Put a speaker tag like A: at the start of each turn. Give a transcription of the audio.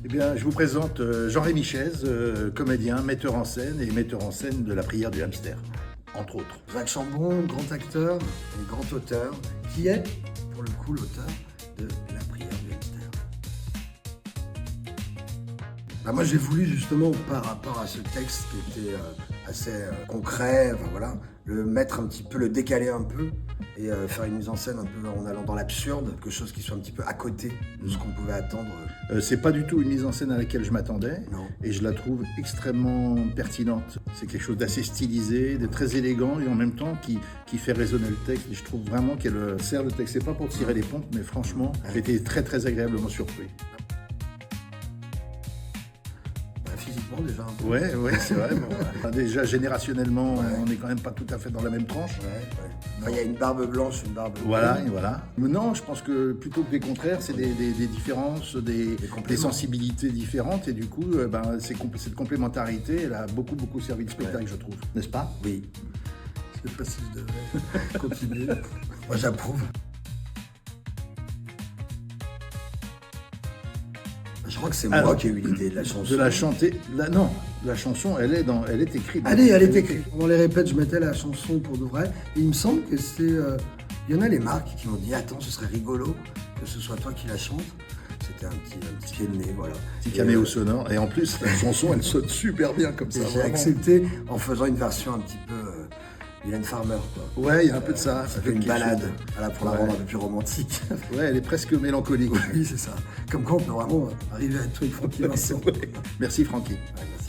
A: Eh bien, je vous présente Jean-Rémy Chaise, comédien, metteur en scène et metteur en scène de La Prière du Hamster, entre autres.
B: Jacques Chambon, grand acteur et grand auteur, qui est, pour le coup, l'auteur de La Prière du Hamster. Moi, j'ai voulu justement, par rapport à ce texte qui était assez concret, enfin, voilà, le mettre un petit peu, le décaler un peu et faire une mise en scène un peu en allant dans l'absurde, quelque chose qui soit un petit peu à côté de ce qu'on pouvait attendre.
A: C'est pas du tout une mise en scène à laquelle je m'attendais,
B: Non.
A: et je la trouve extrêmement pertinente. C'est quelque chose d'assez stylisé, de très élégant, et en même temps qui fait résonner le texte. Et je trouve vraiment qu'elle sert le texte. C'est pas pour tirer les pompes, mais franchement, j'ai été très très agréablement surpris.
B: Physiquement déjà un peu.
A: Ouais, c'est vrai. Bon, déjà, générationnellement,
B: Ouais.
A: on n'est quand même pas tout à fait dans la même tranche.
B: Ouais. Enfin, il y a une barbe blanche, une barbe
A: Voilà,
B: brune.
A: et voilà. Mais non, je pense que plutôt que des contraires, c'est des différences, des
B: compléments.
A: sensibilités différentes. Et du coup, cette complémentarité, elle a beaucoup servi de spectacle, je trouve. N'est-ce pas?
B: Oui. Je sais pas si je devrais continuer. Moi, j'approuve. Je crois que c'est moi
A: Alors,
B: qui ai eu l'idée de la chanson.
A: De la chanter. Non, la chanson, elle est écrite.
B: Allez, elle est écrite. On les répète, je mettais la chanson pour de vrai. Et il me semble que c'est... il y en a les marques qui m'ont dit « Attends, ce serait rigolo que ce soit toi qui la chantes. » C'était un petit pied de nez, voilà.
A: Petit caméo sonore. Et en plus, la chanson, elle saute super bien comme ça.
B: Et j'ai
A: vraiment.
B: accepté en faisant une version un petit peu Mylène Farmer, quoi.
A: Ouais, il y a un peu de ça.
B: Ça fait une
A: quelque
B: balade,
A: chose.
B: voilà, pour la
A: Ouais.
B: rendre un peu plus romantique.
A: Ouais, elle est presque mélancolique.
B: Oui, c'est ça. Comme quoi on peut vraiment arriver à tout avec Francky Vincent.
A: Merci Francky.
B: Ouais, merci.